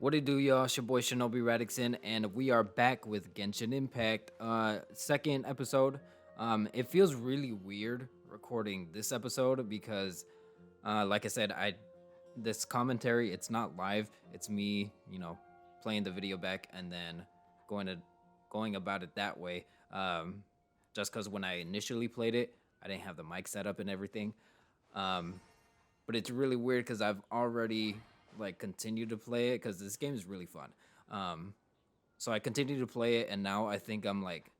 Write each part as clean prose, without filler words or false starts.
What it do, y'all? It's your boy ShinobiRadixan, and we are back with Genshin Impact, second episode. It feels really weird recording this episode because, like I said, this commentary it's not live. It's me, playing the video back and then going about it that way. Just because when I initially played it, I didn't have the mic set up and everything. But it's really weird because I've already continued to play it because this game is really fun. So I continue to play it, and now I think I'm like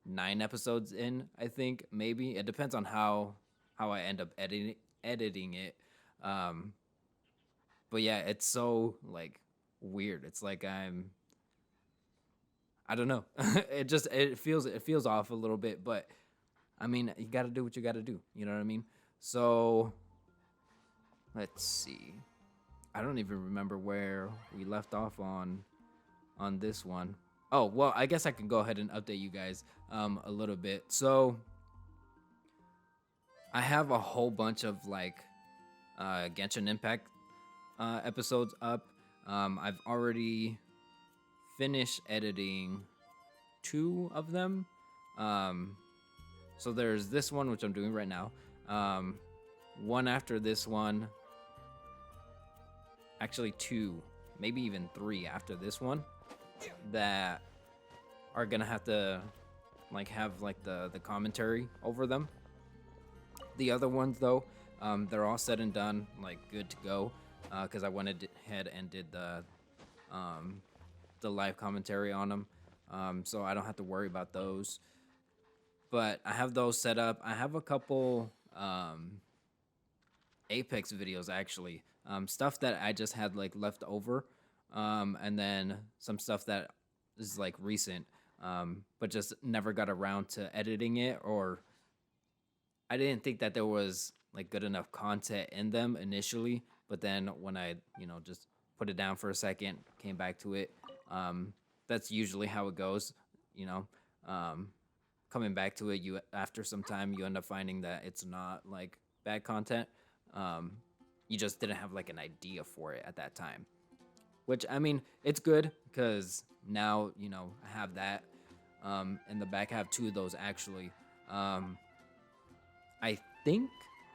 9 episodes in. I think maybe it depends on how I end up editing it. But yeah, it's so weird. It's like I don't know. it feels off a little bit, but I mean you got to do what you got to do. You know what I mean? So let's see. I don't even remember where we left off on this one. Oh, well, I guess I can go ahead and update you guys a little bit. So I have a whole bunch of Genshin Impact episodes up. I've already finished editing 2 of them. So there's this one, which I'm doing right now. One after this one. Actually 2, maybe even 3 after this one that are gonna have to have the commentary over them. The other ones though, they're all said and done, good to go, because I went ahead and did the live commentary on them, so I don't have to worry about those. But I have those set up. I have a couple Apex videos actually. Stuff that I just had left over, and then some stuff that is recent, but just never got around to editing it, or I didn't think that there was good enough content in them initially. But then when I just put it down for a second, came back to it, that's usually how it goes. Coming back to it, you after some time you end up finding that it's not bad content. You just didn't have an idea for it at that time, which I mean it's good because now I have that in the back. I have 2 of those actually. I think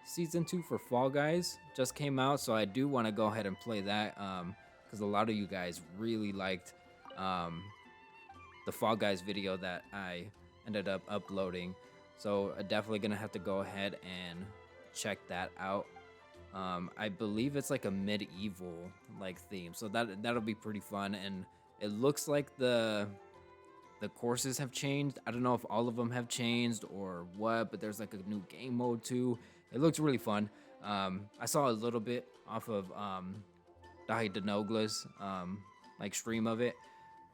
season 2 for Fall Guys just came out, so I do want to go ahead and play that because a lot of you guys really liked the Fall Guys video that I ended up uploading, so I'm definitely gonna have to go ahead and check that out. I believe it's a medieval theme, so that'll be pretty fun, and it looks like the courses have changed. I don't know if all of them have changed or what, but there's a new game mode too. It looks really fun. I saw a little bit off of Dahi Denogla's stream of it,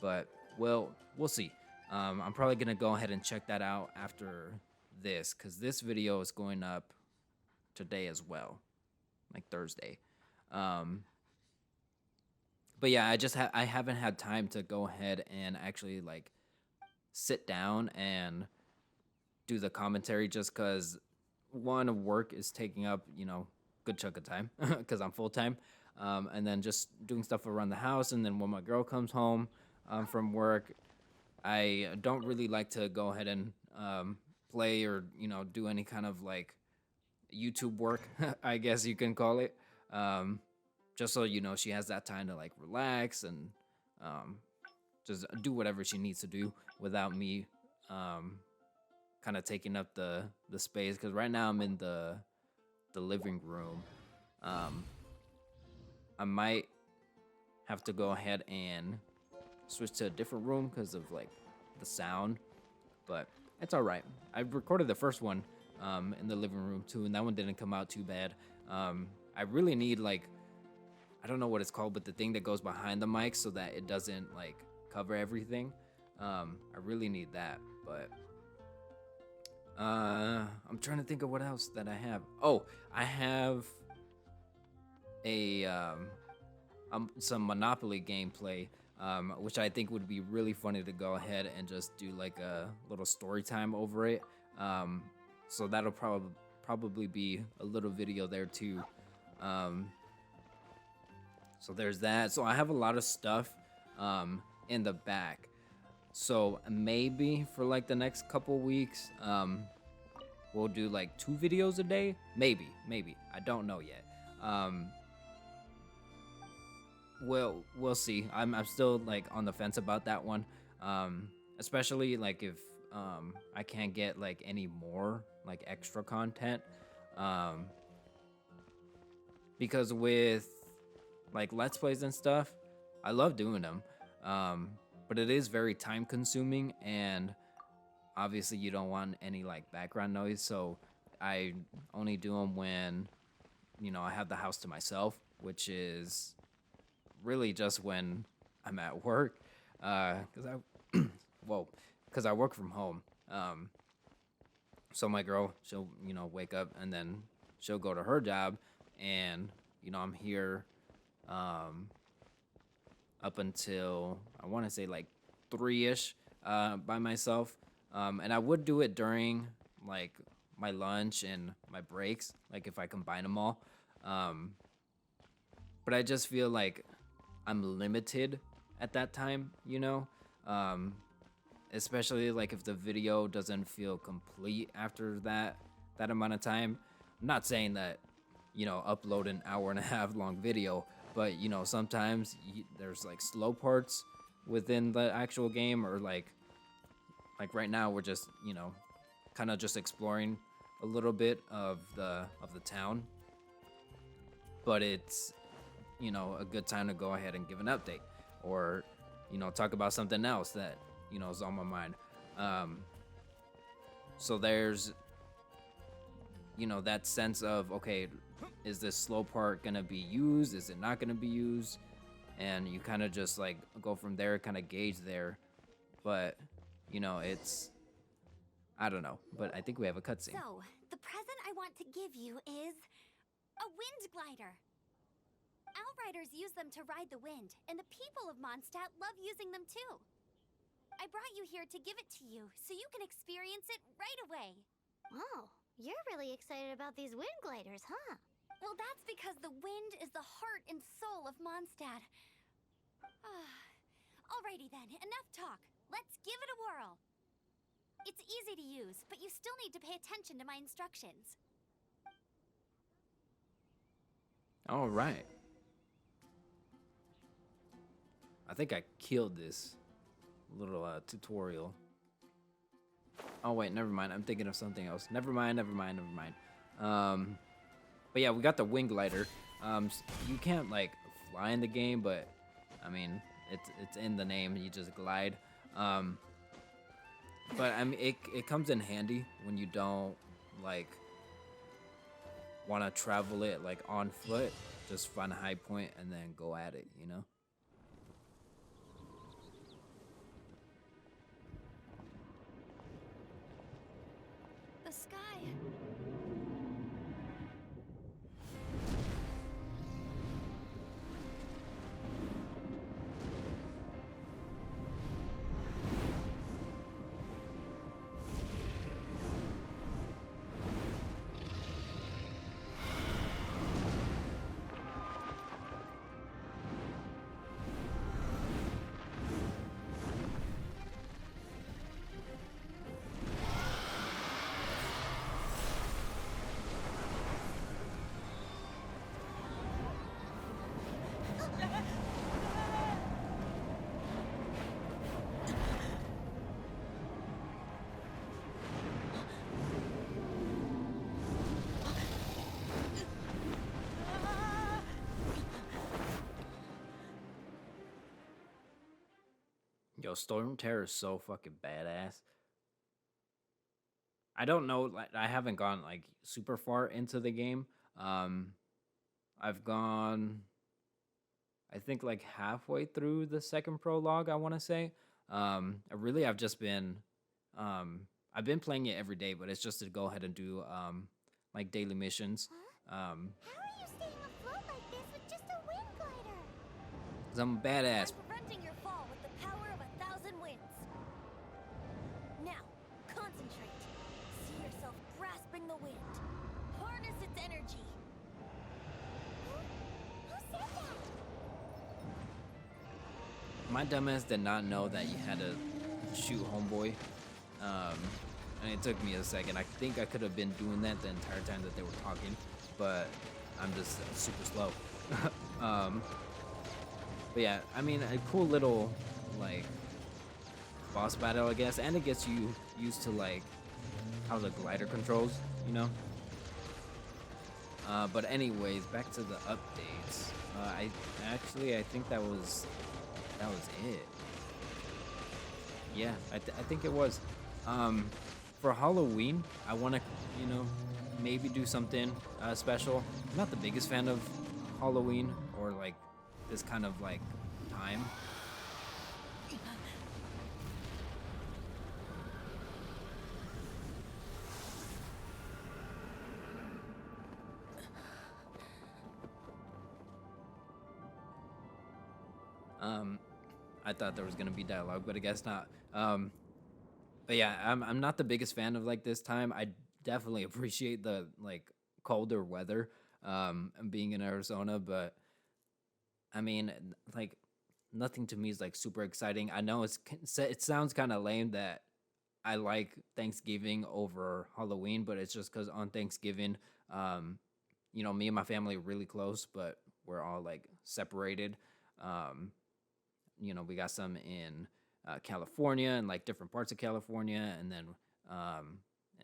but we'll see. I'm probably gonna go ahead and check that out after this because this video is going up today as well. Thursday. But yeah, I haven't had time to go ahead and actually sit down and do the commentary just because one, work is taking up good chunk of time because I'm full-time, and then just doing stuff around the house, and then when my girl comes home from work, I don't really like to go ahead and play or do any kind of YouTube work, I guess you can call it, just so she has that time to relax and just do whatever she needs to do without me kind of taking up the space, because right now I'm in the living room. I might have to go ahead and switch to a different room because of the sound, but it's all right. I recorded the first one in the living room too, and that one didn't come out too bad. I really need I don't know what it's called, but the thing that goes behind the mic so that it doesn't cover everything. I really need that, but I'm trying to think of what else that I have. Oh, I have a some Monopoly gameplay, which I think would be really funny to go ahead and just do a little story time over it. So that'll probably be a little video there too. So there's that. So I have a lot of stuff in the back. So maybe for like the next couple weeks, we'll do like 2 videos a day. Maybe. I don't know yet. We'll see. I'm still like on the fence about that one. Especially like if I can't get like any more like extra content. Because with like Let's Plays and stuff, I love doing them. But it is very time consuming, and obviously you don't want any like background noise, so I only do them when, you know, I have the house to myself, which is really just when I'm at work, because I work from home. So my girl, she'll, you know, wake up and then she'll go to her job, and, you know, I'm here up until, I want to say like 3-ish by myself. And I would do it during like my lunch and my breaks, like if I combine them all. But I just feel like I'm limited at that time, you know? Especially like if the video doesn't feel complete after that amount of time. I'm not saying that, you know, upload an hour-and-a-half long video, but, you know, sometimes there's like slow parts within the actual game, or like right now we're just, you know, kind of just exploring a little bit of the town, but it's, you know, a good time to go ahead and give an update, or, you know, talk about something else that, you know, is on my mind. So there's, you know, that sense of, okay, is this slow part gonna be used? Is it not gonna be used? And you kind of just like go from there, kind of gauge there. But, you know, it's, I don't know, but I think we have a cutscene. So, the present I want to give you is a wind glider. Outriders use them to ride the wind, and the people of Mondstadt love using them too. I brought you here to give it to you, so you can experience it right away. Oh, you're really excited about these wind gliders, huh? Well, that's because the wind is the heart and soul of Mondstadt. Alrighty then, enough talk. Let's give it a whirl. It's easy to use, but you still need to pay attention to my instructions. All right. I think I killed this little tutorial. Oh wait, never mind. I'm thinking of something else. Never mind. But yeah, we got the wing glider. You can't like fly in the game, but I mean, it's in the name. You just glide. But I mean, it comes in handy when you don't like want to travel it like on foot. Just find a high point and then go at it, you know? The sky. Yo, Storm Terror is so fucking badass. I don't know, like I haven't gone like super far into the game. I've gone, I think like halfway through the second prologue, I want to say. I've just been, I've been playing it every day, but it's just to go ahead and do like daily missions. How are you staying afloat like this with just a wind glider? 'Cause I'm a badass. I'm preventing your fall with the power of 1,000 winds. Now, concentrate. See yourself grasping the wind. Harness its energy. Who said that? my dumbass did not know that you had to shoot homeboy. And it took me a second. I think I could have been doing that the entire time that they were talking, but I'm just super slow. But yeah, I mean, a cool little like boss battle, I guess, and it gets you used to like how the glider controls, you know. But anyways, back to the updates. I think that was it. Yeah, I think it was. For Halloween, I want to, you know, maybe do something special. I'm not the biggest fan of Halloween or like this kind of like time. I thought there was gonna be dialogue, but I guess not. But yeah, I'm not the biggest fan of like this time. I definitely appreciate the like colder weather, and being in Arizona, but I mean, like nothing to me is like super exciting. I know it sounds kind of lame that I like Thanksgiving over Halloween, but it's just because on Thanksgiving, you know, me and my family are really close, but we're all like separated. Um, you know, we got some in California and like different parts of California, and then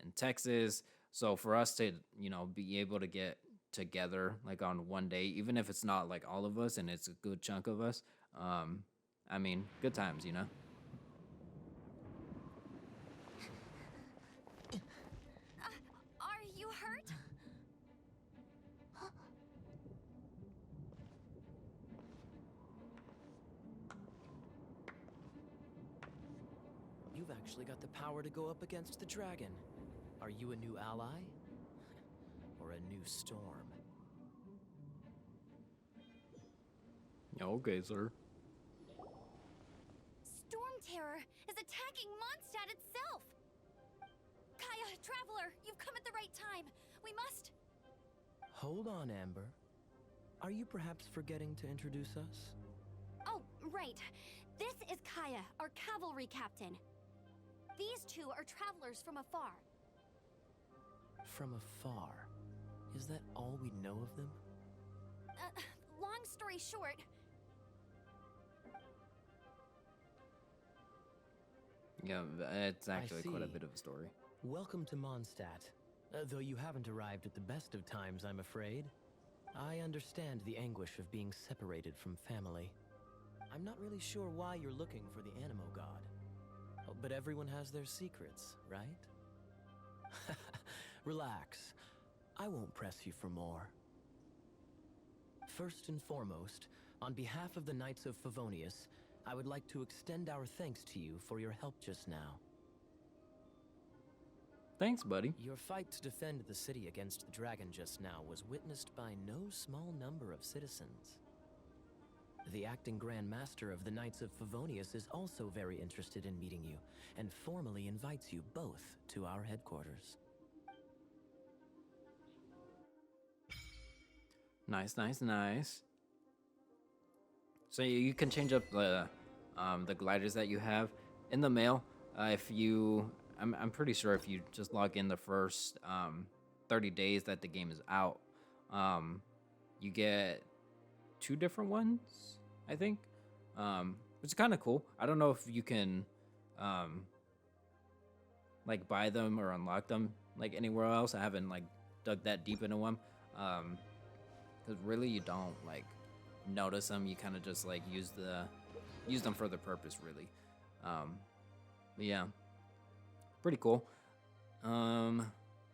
in Texas. So for us to, you know, be able to get together like on one day, even if it's not like all of us and it's a good chunk of us, I mean, good times, you know. Are you hurt? You've actually got the power to go up against the dragon. Are you a new ally? Or a new storm? Okay, sir. Storm Terror is attacking Mondstadt itself! Kaya, Traveler, you've come at the right time. We must... Hold on, Amber. Are you perhaps forgetting to introduce us? Oh, right. This is Kaya, our cavalry captain. These two are travelers from afar. From afar. Is that all we know of them? Long story short... Yeah, it's actually quite a see. bit of a story. Welcome to Mondstadt. Though you haven't arrived at the best of times, I'm afraid. I understand the anguish of being separated from family. I'm not really sure why you're looking for the Animo God. Oh, but everyone has their secrets, right? Relax. I won't press you for more. First and foremost, on behalf of the Knights of Favonius, I would like to extend our thanks to you for your help just now. Thanks, buddy. Your fight to defend the city against the dragon just now was witnessed by no small number of citizens. The acting Grand Master of the Knights of Favonius is also very interested in meeting you, and formally invites you both to our headquarters. Nice, nice, nice. So you can change up the gliders that you have in the mail. If you, I'm pretty sure if you just log in the first 30 days that the game is out, you get 2 different ones, I think, which is kind of cool. I don't know if you can like buy them or unlock them like anywhere else. I haven't like dug that deep into them, because really you don't like notice them. You kind of just like use them for the purpose, really. But yeah, pretty cool. What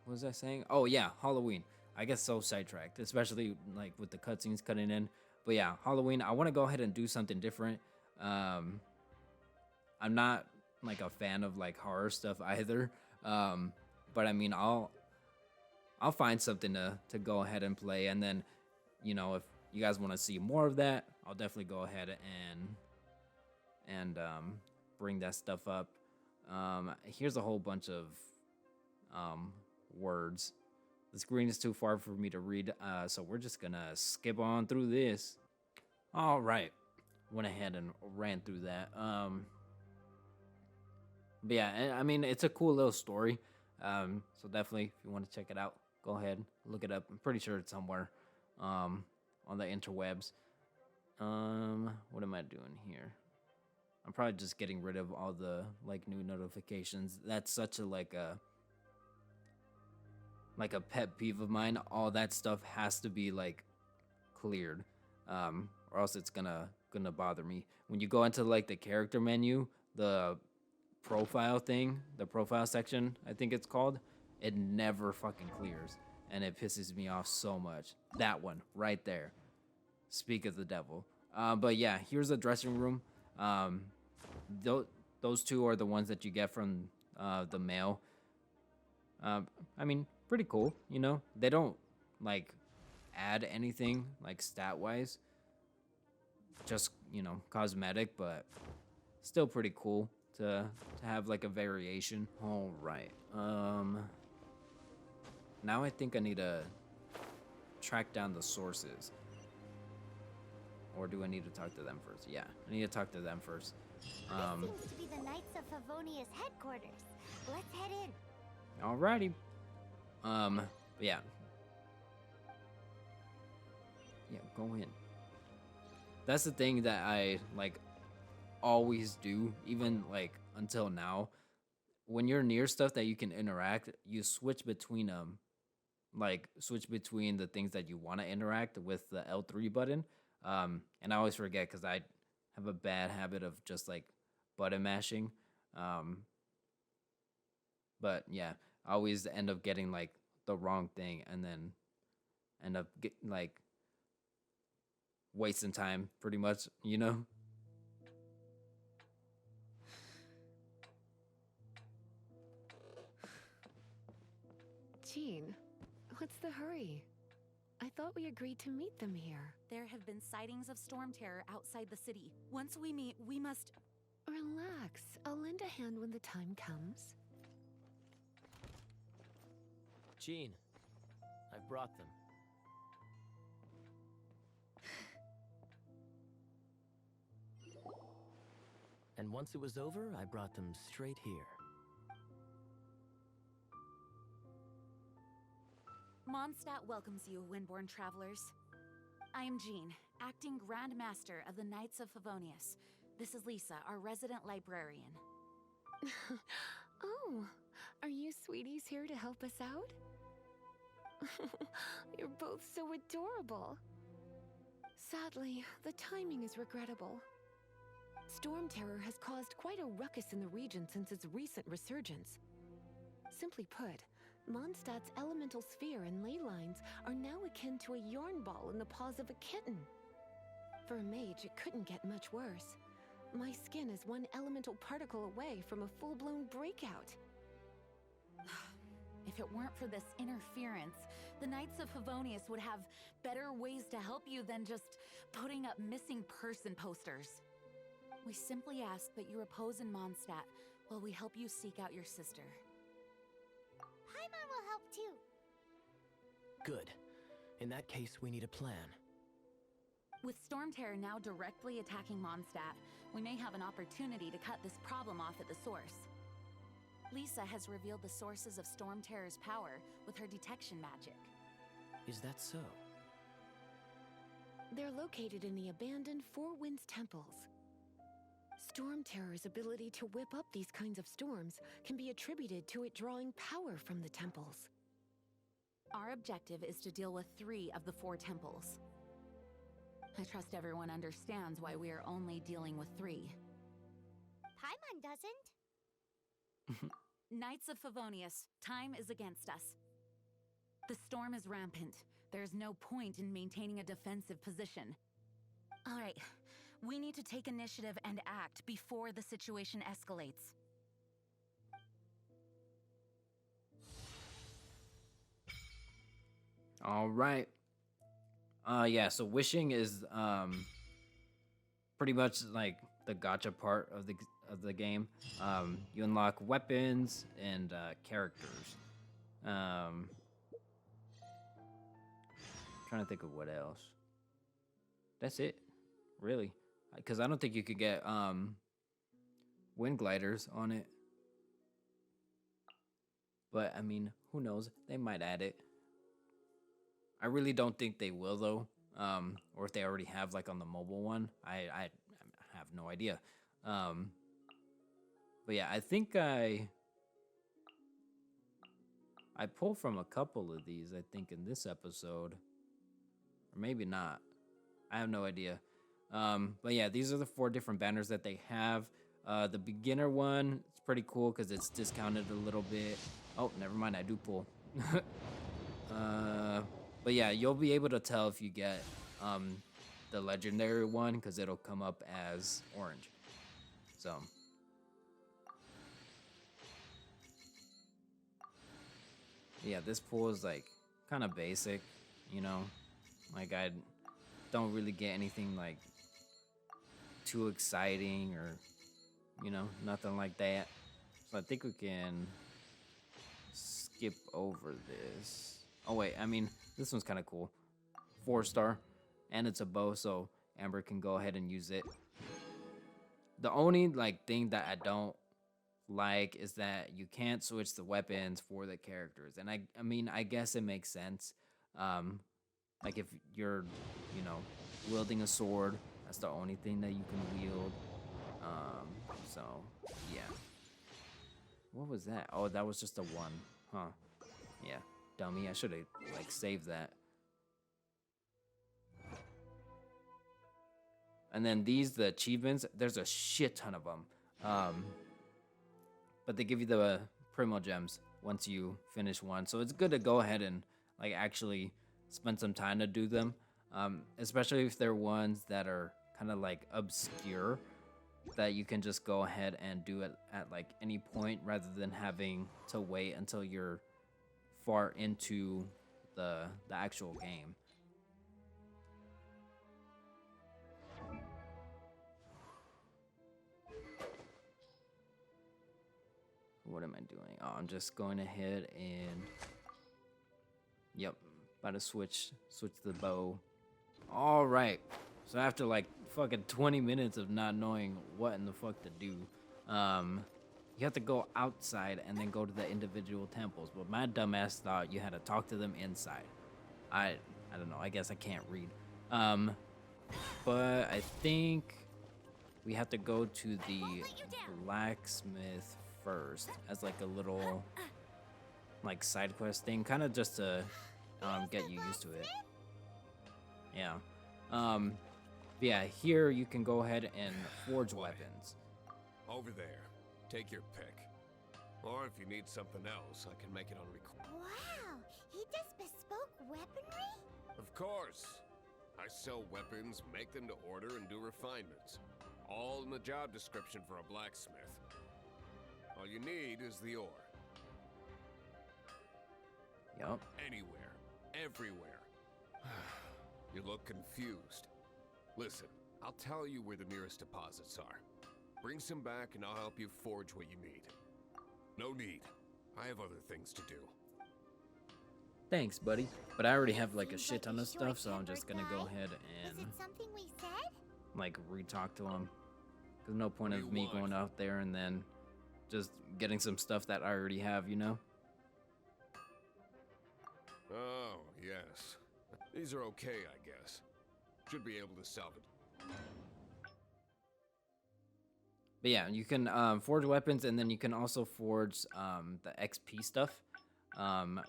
was I saying? Oh yeah, Halloween. I get so sidetracked, especially like with the cutscenes cutting in. But yeah, Halloween. I want to go ahead and do something different. I'm not like a fan of like horror stuff either. But I mean, I'll find something to go ahead and play, and then, you know, if you guys want to see more of that, I'll definitely go ahead and bring that stuff up. Here's a whole bunch of words. The screen is too far for me to read, so we're just gonna skip on through this. All right. went ahead and ran through that. But yeah, I mean, it's a cool little story. So definitely, if you want to check it out, go ahead, look it up. I'm pretty sure it's somewhere on the interwebs. What am I doing here? I'm probably just getting rid of all the like new notifications. That's such a like a pet peeve of mine. All that stuff has to be like cleared, or else it's gonna bother me. When you go into like the character menu, the profile thing, the profile section, I think it's called, it never fucking clears, and it pisses me off so much. That one right there. Speak of the devil. But yeah, here's the dressing room. Those two are the ones that you get from the mail. I mean, pretty cool. You know, they don't like add anything like stat wise. Just, you know, cosmetic, but still pretty cool to have like a variation. All right. Now I think I need to track down the sources. Or do I need to talk to them first? Yeah, I need to talk to them first. This seems to be the Knights of Favonius headquarters. Let's head in. Alrighty. But yeah. Yeah, go in. That's the thing that I like always do, even like until now. When you're near stuff that you can interact, you switch between them. Like switch between the things that you want to interact with the L3 button. And I always forget because I have a bad habit of just like button mashing. But yeah, I always end up getting like the wrong thing and then end up like wasting time pretty much, you know? Jean, what's the hurry? I thought we agreed to meet them here. There have been sightings of storm terror outside the city. Once we meet, we must... Relax. I'll lend a hand when the time comes. Jean, I've brought them. And once it was over, I brought them straight here. Mondstadt welcomes you, Windborn travelers. I am Jean, acting Grand Master of the Knights of Favonius. This is Lisa, our resident librarian. Oh, are you sweeties here to help us out? You're both so adorable. Sadly, the timing is regrettable. Storm terror has caused quite a ruckus in the region since its recent resurgence. Simply put, Mondstadt's elemental sphere and ley lines are now akin to a yarn ball in the paws of a kitten. For a mage, it couldn't get much worse. My skin is one elemental particle away from a full-blown breakout. If it weren't for this interference, the Knights of Favonius would have better ways to help you than just putting up missing person posters. We simply ask that you repose in Mondstadt while we help you seek out your sister. Paimon will help too. Good. In that case, we need a plan. With Storm Terror now directly attacking Mondstadt, we may have an opportunity to cut this problem off at the source. Lisa has revealed the sources of Storm Terror's power with her detection magic. Is that so? They're located in the abandoned Four Winds temples. Storm Terror's ability to whip up these kinds of storms can be attributed to it drawing power from the temples. Our objective is to deal with 3 of the 4 temples. I trust everyone understands why we are only dealing with 3. Paimon doesn't. Knights of Favonius, time is against us. The storm is rampant. There's no point in maintaining a defensive position. All right, we need to take initiative and act before the situation escalates. All right. Yeah, so wishing is pretty much like the gacha part of the game. You unlock weapons and characters. Trying to think of what else. That's it, really. because I don't think you could get wind gliders on it. But I mean, who knows? They might add it. I really don't think they will though. Or if they already have like on the mobile one, I have no idea. But yeah, I think I pulled from a couple of these, I think, in this episode. Or maybe not. I have no idea. But yeah, these are the 4 different banners that they have. The beginner one, it's pretty cool because it's discounted a little bit. Oh, never mind, I do pull. But yeah, you'll be able to tell if you get the legendary one because it'll come up as orange. So... yeah, this pool is like kind of basic, you know, like I don't really get anything like too exciting or, you know, nothing like that. So I think we can skip over this. Oh wait, I mean, this one's kind of cool. 4-star, and it's a bow, so Amber can go ahead and use it. The only like thing that I don't like is that you can't switch the weapons for the characters, and I mean, I guess it makes sense. Like if you're, you know, wielding a sword, that's the only thing that you can wield. So yeah. What was that? Oh, that was just a 1, huh? Yeah, dummy. I should have like saved that. And then these, the achievements, there's a shit ton of them. But they give you the Primo Gems once you finish one. So it's good to go ahead and like actually spend some time to do them. Especially if they're ones that are kind of like obscure, that you can just go ahead and do it at like any point rather than having to wait until you're far into the actual game. What am I doing? Oh, I'm just going ahead and... yep, about to switch the bow. All right. So after like fucking 20 minutes of not knowing what in the fuck to do, you have to go outside and then go to the individual temples. But my dumbass thought you had to talk to them inside. I don't know. I guess I can't read. But I think we have to go to the blacksmith first as like a little like side quest thing, kind of just to get you used to it. Yeah. Yeah, here you can go ahead and forge weapons. Over there. Take your pick. Or if you need something else, I can make it on request. Wow, he does bespoke weaponry? Of course. I sell weapons, make them to order, and do refinements. All in the job description for a blacksmith. All you need is the ore. Yup. Anywhere. Everywhere. You look confused. Listen, I'll tell you where the nearest deposits are. Bring some back and I'll help you forge what you need. No need. I have other things to do. Thanks, buddy. But I already have like a shit ton of stuff, so I'm just gonna go ahead Is and it something we said? like re-talk to him. There's no point of me going out there and then just getting some stuff that I already have, you know? Oh, yes. These are okay, I guess. Should be able to salvage. But yeah, you can forge weapons, and then you can also forge the XP stuff,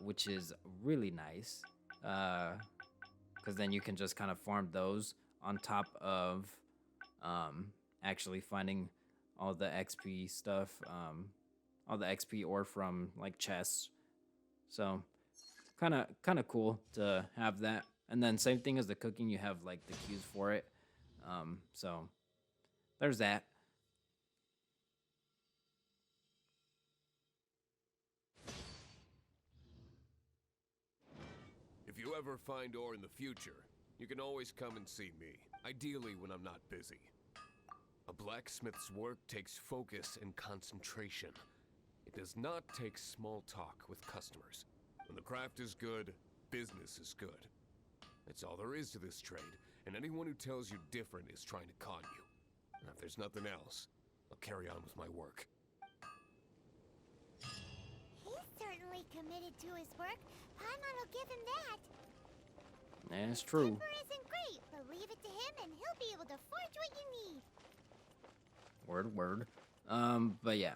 which is really nice. Because then you can just kind of farm those on top of actually finding all the XP stuff, all the XP ore from like chests. So kind of cool to have that. And then same thing as the cooking, you have like the queues for it. So there's that. If you ever find ore in the future, you can always come and see me, ideally when I'm not busy. A blacksmith's work takes focus and concentration. It does not take small talk with customers. When the craft is good, business is good. That's all there is to this trade, and anyone who tells you different is trying to con you. If there's nothing else, I'll carry on with my work. He's certainly committed to his work. Paimon will give him that. That's true. Temper isn't great, but leave it to him and he'll be able to forge what you need. Word, word. But yeah.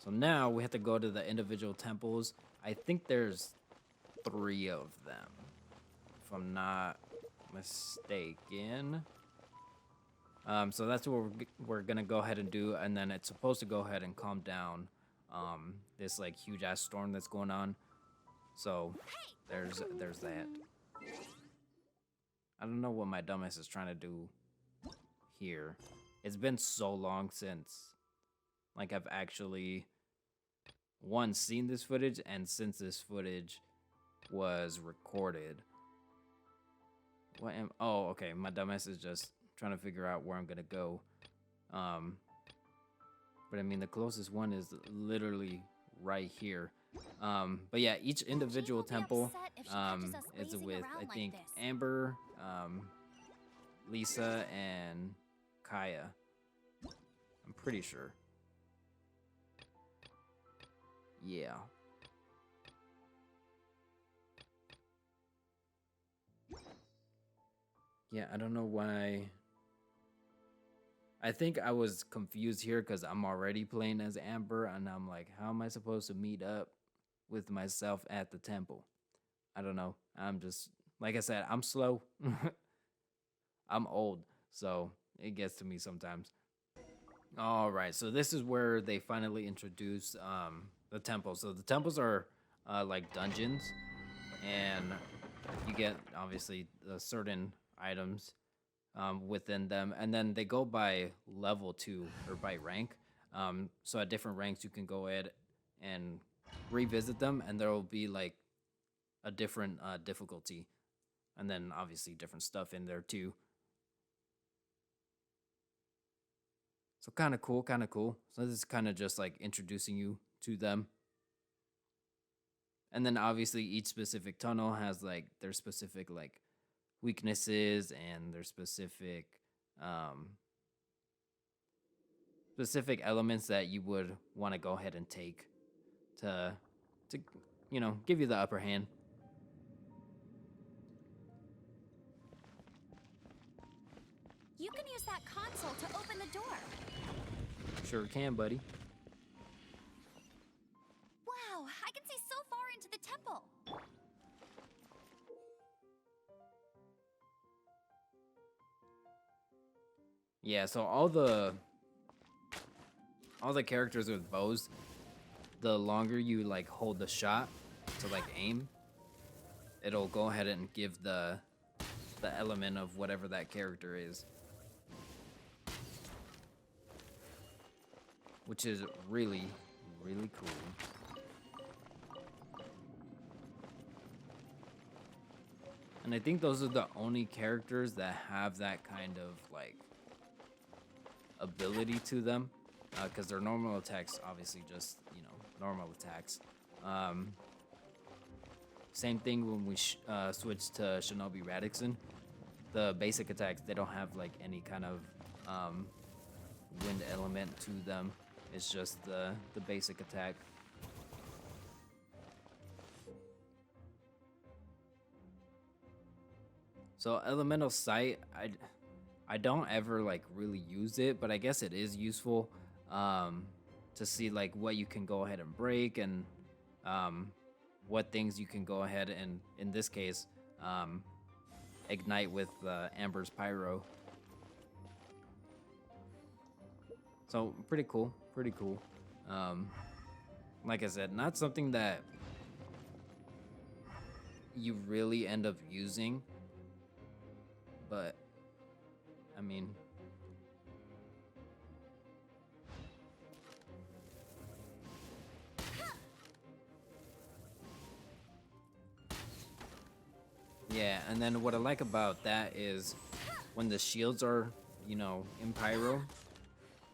So now we have to go to the individual temples. I think there's 3 of them, if I'm not mistaken. So that's what we're gonna go ahead and do, and then it's supposed to go ahead and calm down this like huge ass storm that's going on. So there's that. I don't know what my dumbass is trying to do here. It's been so long since like I've actually seen this footage, and since this footage was recorded. Oh, okay, my dumbass is just trying to figure out where I'm gonna go. But I mean the closest one is literally right here. But yeah, each individual temple is with I think Amber, Lisa, and Kaya. I'm pretty sure. Yeah. Yeah, I don't know why. I think I was confused here because I'm already playing as Amber, and I'm like, how am I supposed to meet up with myself at the temple? I don't know. I'm just, like I said, I'm slow. I'm old, so it gets to me sometimes. All right, so this is where they finally introduce the temples. So the temples are like dungeons, and you get obviously certain items within them, and then they go by level too, or by rank. So at different ranks you can go ahead and revisit them, and there will be like a different difficulty, and then obviously different stuff in there too. So kind of cool, kind of cool. So this is kind of just like introducing you to them. And then obviously each specific tunnel has like their specific like weaknesses and their specific specific elements that you would want to go ahead and take to you know, give you the upper hand. You can use that console to open the door. Sure can, buddy. Wow, I can see so far into the temple. Yeah, so all the characters with bows, the longer you like hold the shot to like aim, it'll go ahead and give the element of whatever that character is. Which is really, really cool. And I think those are the only characters that have that kind of like ability to them, because their normal attacks obviously just, you know, normal attacks. Same thing when we switch to ShinobiRadixan. The basic attacks, they don't have like any kind of wind element to them. It's just the basic attack. So elemental sight, I don't ever like really use it, but I guess it is useful to see like what you can go ahead and break, and what things you can go ahead and, in this case, ignite with Amber's Pyro. So pretty cool, pretty cool. Like I said, not something that you really end up using, but I mean, yeah. And then what I like about that is when the shields are, you know, in Pyro,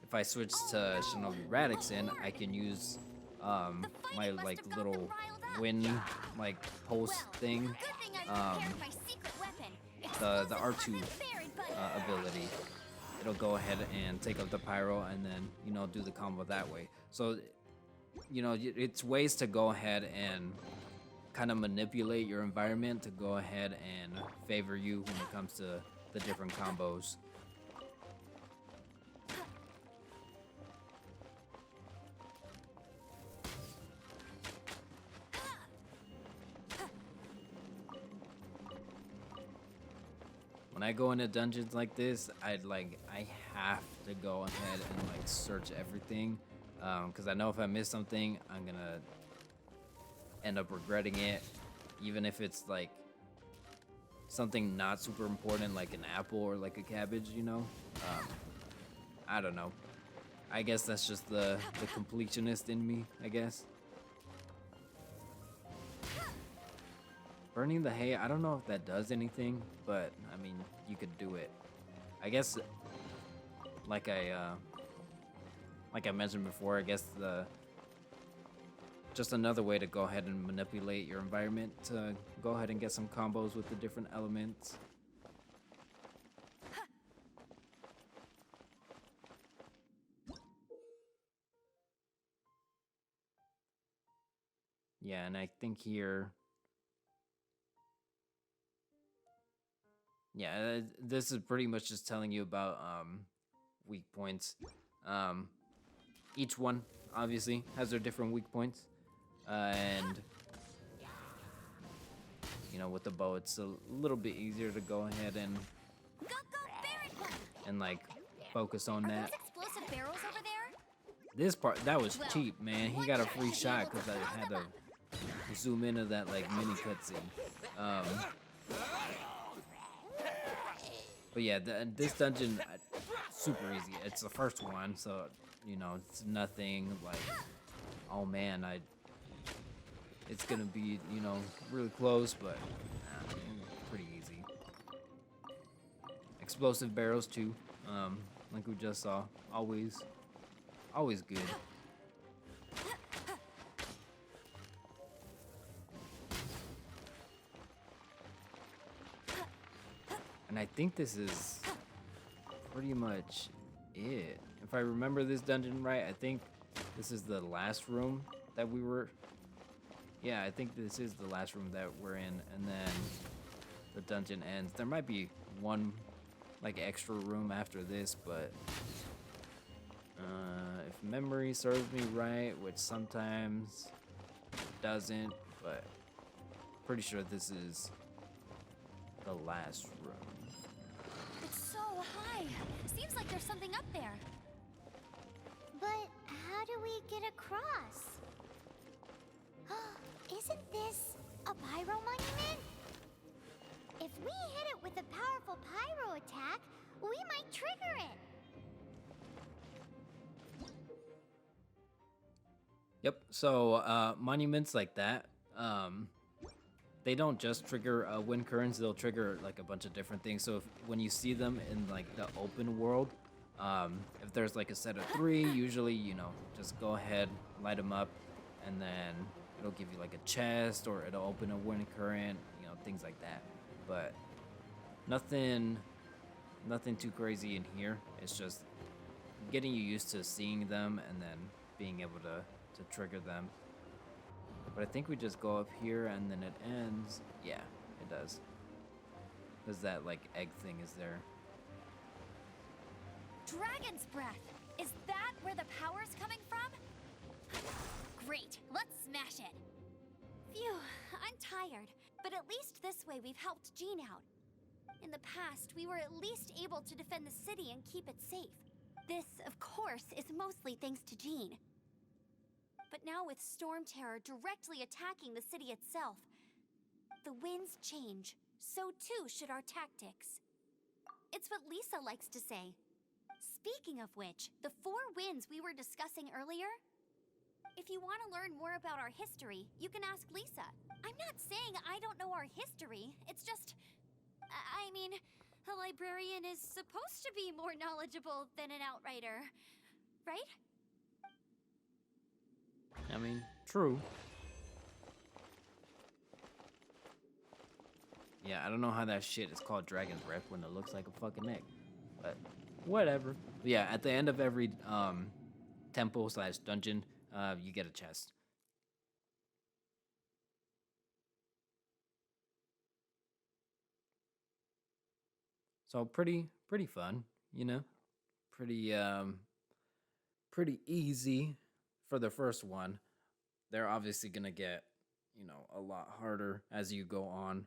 if I switch to ShinobiRadixan, I can use my like little wind like pulse thing, the R2 ability it'll go ahead and take up the pyro and then, you know, do the combo that way. So, you know, it's ways to go ahead and kind of manipulate your environment to go ahead and favor you when it comes to the different combos. When I go into dungeons like this, I have to go ahead and like search everything, because I know if I miss something, I'm gonna end up regretting it, even if it's like something not super important, like an apple or like a cabbage, you know. I don't know. I guess that's just the completionist in me, I guess. Burning the hay, I don't know if that does anything, but I mean, you could do it. I guess, like I mentioned before, I guess just another way to go ahead and manipulate your environment to go ahead and get some combos with the different elements. Yeah, and I think here, yeah, this is pretty much just telling you about weak points. Each one obviously has their different weak points, and you know, with the bow, it's a little bit easier to go ahead and like focus on that. Explosive barrels over there? This part, that was cheap, man. He got a free shot because I had to zoom into that like mini cutscene. But yeah, this dungeon, super easy. It's the first one, so, you know, it's nothing like, oh man, it's gonna be, you know, really close, but pretty easy. Explosive barrels too, like we just saw. Always good. And I think this is pretty much it. If I remember this dungeon right, I think this is the last room that we were... Yeah, I think this is the last room that we're in, and then the dungeon ends. There might be one, like, extra room after this, but... if memory serves me right, which sometimes doesn't, but pretty sure this is the last room. So high. Seems like there's something up there. But how do we get across? Isn't this a pyro monument? If we hit it with a powerful pyro attack, we might trigger it. Yep, so monuments like that, they don't just trigger wind currents, they'll trigger like a bunch of different things. So when you see them in like the open world, if there's like a set of 3, usually, you know, just go ahead, light them up, and then it'll give you like a chest, or it'll open a wind current, you know, things like that. But nothing too crazy in here. It's just getting you used to seeing them and then being able to trigger them. But I think we just go up here and then it ends. Yeah, it does. Because that like egg thing is there. Dragon's breath! Is that where the power's coming from? Great, let's smash it! Phew, I'm tired, but at least this way we've helped Jean out. In the past, we were at least able to defend the city and keep it safe. This, of course, is mostly thanks to Jean. But now with Storm Terror directly attacking the city itself, the winds change, so too should our tactics. It's what Lisa likes to say. Speaking of which, the 4 winds we were discussing earlier? If you want to learn more about our history, you can ask Lisa. I'm not saying I don't know our history, it's just... I mean, a librarian is supposed to be more knowledgeable than an outrider, right? I mean, true. Yeah, I don't know how that shit is called Dragon's Breath when it looks like a fucking egg. But whatever. But yeah, at the end of every temple slash dungeon, you get a chest. So pretty fun, you know. Pretty pretty easy for the first one. They're obviously gonna get, you know, a lot harder as you go on.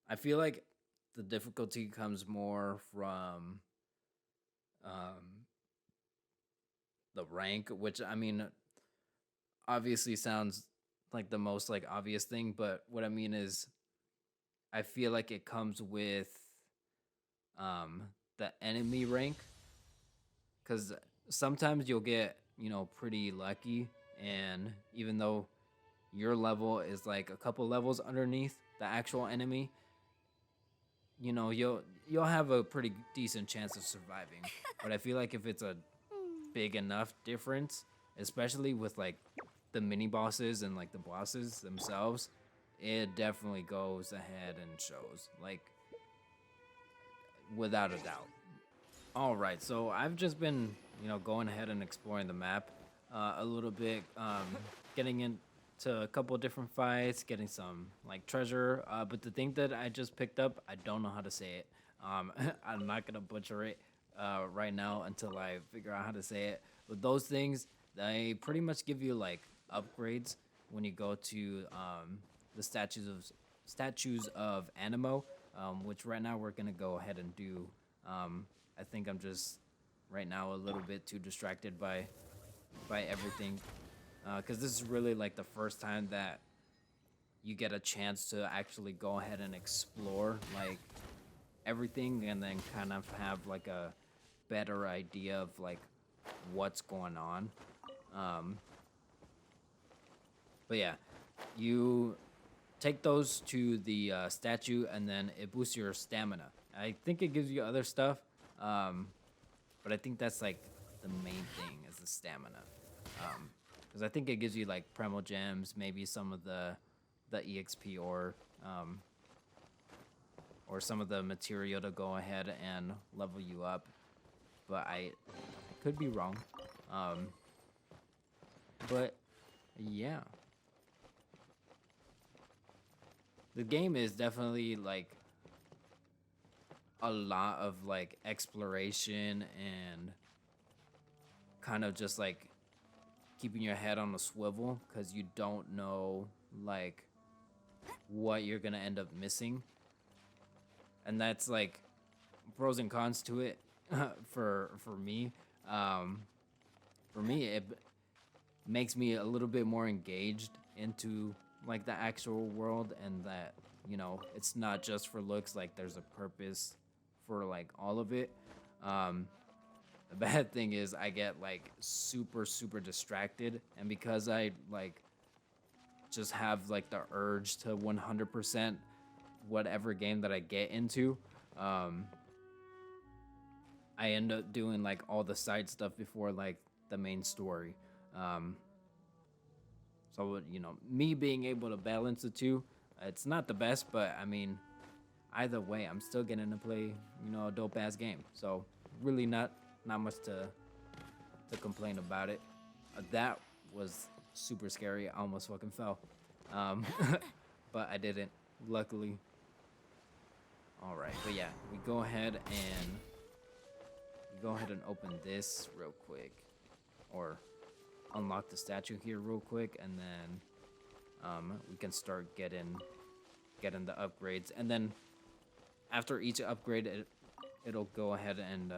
I feel like the difficulty comes more from um the rank, which I mean obviously sounds like the most like obvious thing, but what I mean is I feel like it comes with the enemy rank, cuz sometimes you'll get, you know, pretty lucky, and even though your level is like a couple levels underneath the actual enemy, you know, you'll have a pretty decent chance of surviving. But I feel like if it's a big enough difference, especially with like the mini bosses and like the bosses themselves, it definitely goes ahead and shows, like, without a doubt. All right, so I've just been, you know, going ahead and exploring the map a little bit, getting into a couple different fights, getting some like treasure. But the thing that I just picked up, I don't know how to say it. I'm not gonna butcher it right now until I figure out how to say it. But those things, they pretty much give you like upgrades when you go to the statues of Animo, which right now we're gonna go ahead and do. I think I'm just right now a little bit too distracted by everything, because this is really like the first time that you get a chance to actually go ahead and explore like everything, and then kind of have like a better idea of like what's going on. But yeah, you take those to the statue, and then it boosts your stamina. I think it gives you other stuff, but I think that's like the main thing is the stamina. Because I think it gives you like primal gems, maybe some of the exp or some of the material to go ahead and level you up. But I could be wrong. But yeah, the game is definitely like a lot of like exploration and kind of just like keeping your head on a swivel, because you don't know like what you're gonna end up missing, and that's like pros and cons to it. For me, it makes me a little bit more engaged into like the actual world, and that, you know, it's not just for looks, like there's a purpose for like all of it. The bad thing is I get like super distracted, and because I like just have like the urge to 100% whatever game that I get into, I end up doing like all the side stuff before like the main story. So, you know, me being able to balance the two, it's not the best, but I mean, either way, I'm still getting to play, you know, a dope ass game. So really not much to complain about it. That was super scary. I almost fucking fell, but I didn't, luckily. All right, but yeah, we go ahead and open this real quick, or unlock the statue here real quick, and then we can start getting the upgrades, and then after each upgrade, it'll go ahead and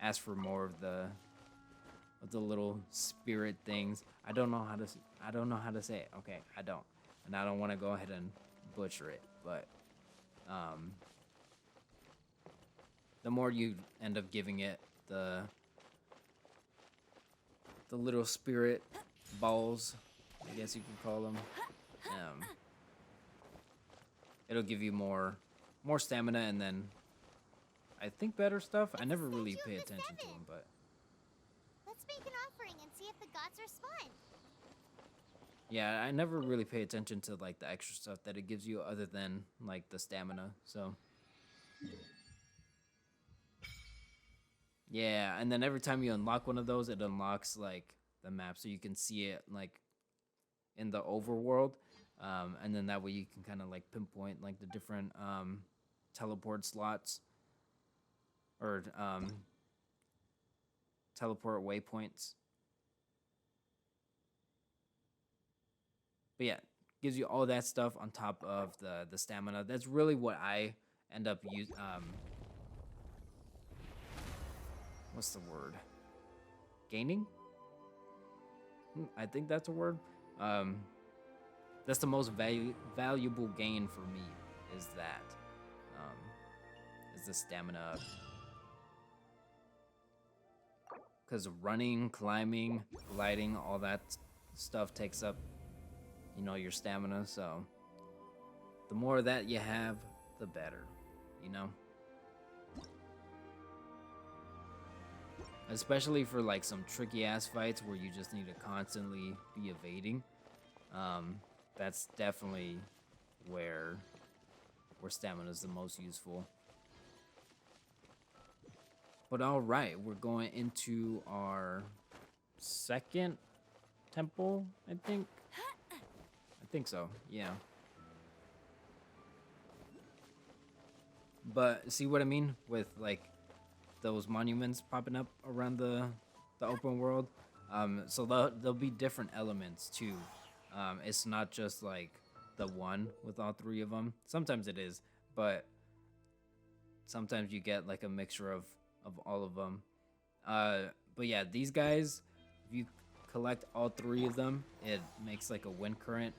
ask for more of the little spirit things. I don't know how to say it. Okay, I don't, and I don't want to go ahead and butcher it, but the more you end up giving it, the little spirit balls, I guess you can call them, it'll give you more stamina, and then I think better stuff. I never really pay attention to them, but Let's make an offering and see if the gods respond. yeah, I never really pay attention to like the extra stuff that it gives you other than like the stamina. So Yeah, and then every time you unlock one of those, it unlocks like the map, so you can see it like in the overworld, and then that way you can kind of like pinpoint like the different teleport slots or teleport waypoints. But yeah, gives you all that stuff on top of the stamina. That's really what I end up using. What's the word? Gaining? I think that's a word. That's the most valuable gain for me. Is that? Is the stamina. Because running, climbing, gliding, all that stuff takes up, you know, your stamina. So the more of that you have, the better, you know? Especially for like some tricky ass fights where you just need to constantly be evading. That's definitely where stamina is the most useful. But all right, we're going into our second temple, I think. I think so, yeah. But see what I mean with like those monuments popping up around the open world? So there'll be different elements too. It's not just like the one with all three of them. Sometimes it is, but sometimes you get like a mixture of all of them. But yeah, these guys, if you collect all three of them, it makes like a wind current.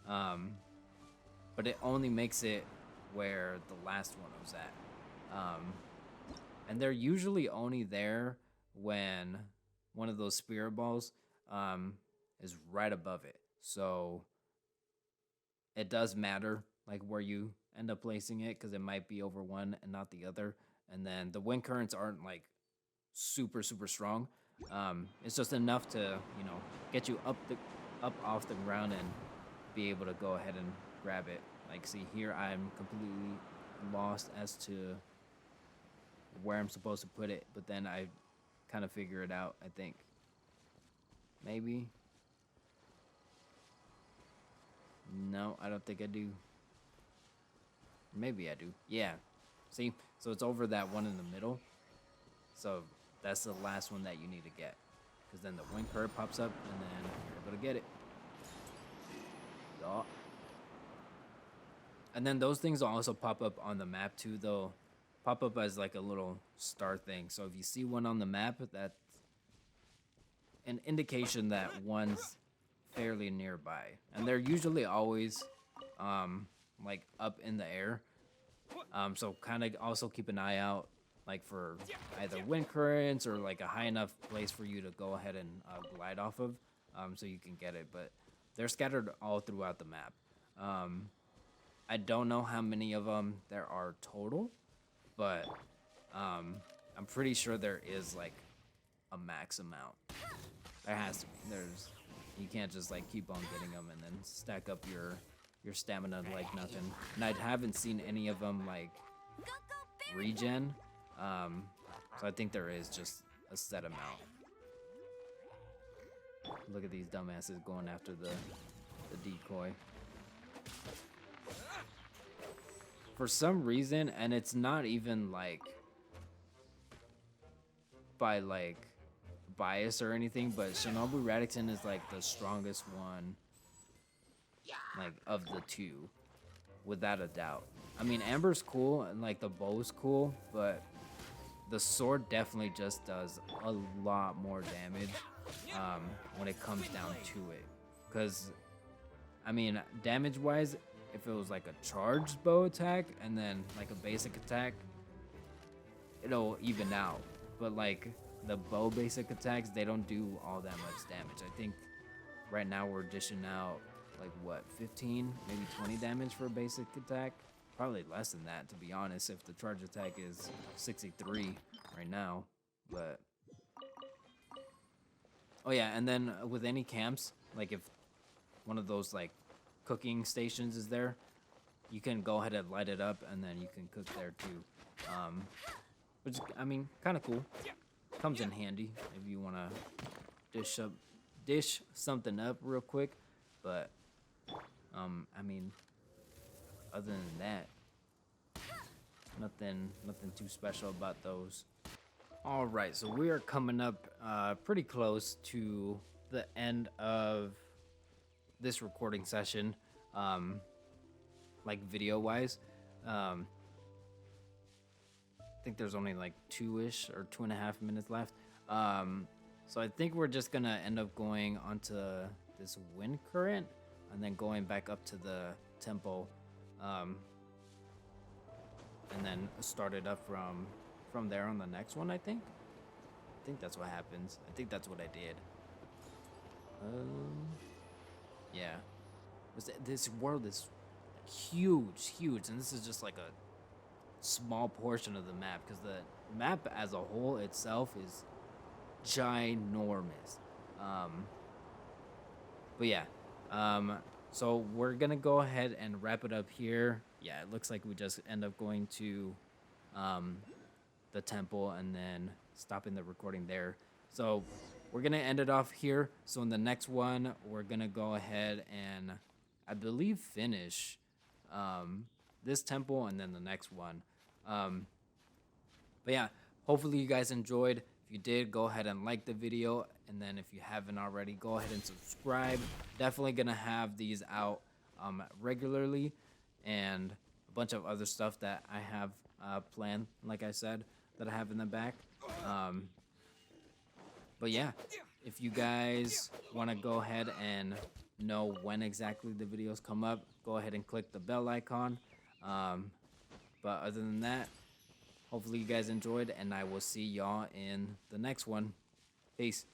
But it only makes it where the last one was at. And they're usually only there when one of those spirit balls is right above it. So it does matter like where you end up placing it, because it might be over one and not the other. And then the wind currents aren't like super strong. It's just enough to, you know, get you up off the ground and be able to go ahead and grab it. Like, see here, I'm completely lost as to where I'm supposed to put it, but then I kind of figure it out, I think. Maybe. No, I don't think I do. Maybe I do. Yeah. See? So it's over that one in the middle. So that's the last one that you need to get. Because then the wind curve pops up, and then you're able to get it. Yeah. And then those things will also pop up on the map too. They'll pop up as like a little star thing. So if you see one on the map, that's an indication that one's fairly nearby. And they're usually always like up in the air. So kind of also keep an eye out like for either wind currents or like a high enough place for you to go ahead and glide off of, so you can get it. But they're scattered all throughout the map. I don't know how many of them there are total, but I'm pretty sure there is like a max amount. There has to be. You can't just like keep on getting them and then stack up your stamina like nothing. And I haven't seen any of them like regen. So I think there is just a set amount. Look at these dumbasses going after the decoy. For some reason, and it's not even like by like bias or anything, but ShinobiRadixan is like the strongest one, like of the two, without a doubt. I mean, Amber's cool and like the bow's cool, but the sword definitely just does a lot more damage when it comes down to it. Because, I mean, damage-wise, if it was like a charged bow attack and then like a basic attack, it'll even out. But like the bow basic attacks, they don't do all that much damage. I think right now we're dishing out like what, 15, maybe 20 damage for a basic attack. Probably less than that, to be honest, if the charge attack is 63 right now. But oh yeah, and then with any camps, like if one of those like cooking stations is there, you can go ahead and light it up, and then you can cook there too. Which, I mean, kind of cool. comes in handy if you want to dish something up real quick. But I mean, other than that, nothing too special about those. All right, so we are coming up pretty close to the end of this recording session, like video wise. I think there's only like 2-ish or 2.5 minutes left. So I think we're just gonna end up going onto this wind current and then going back up to the temple, and then start it up from there on the next one. I think that's what happens. I think that's what I did. Yeah. This world is huge, and this is just like a small portion of the map, because the map as a whole itself is ginormous. But yeah, so we're gonna go ahead and wrap it up here. Yeah, it looks like we just end up going to the temple and then stopping the recording there. So we're gonna end it off here. So in the next one, we're gonna go ahead and I believe finish this temple and then the next one. But yeah, hopefully you guys enjoyed. If you did, go ahead and like the video, and then if you haven't already, go ahead and subscribe. Definitely gonna have these out regularly, and a bunch of other stuff that I have planned, like I said, that I have in the back. But yeah, if you guys want to go ahead and know when exactly the videos come up, go ahead and click the bell icon. But other than that, hopefully you guys enjoyed, and I will see y'all in the next one. Peace.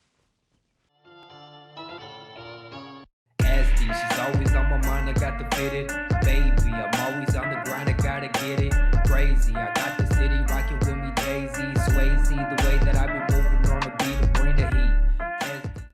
She's always on my mind, I got to fit it. Baby, I'm always on the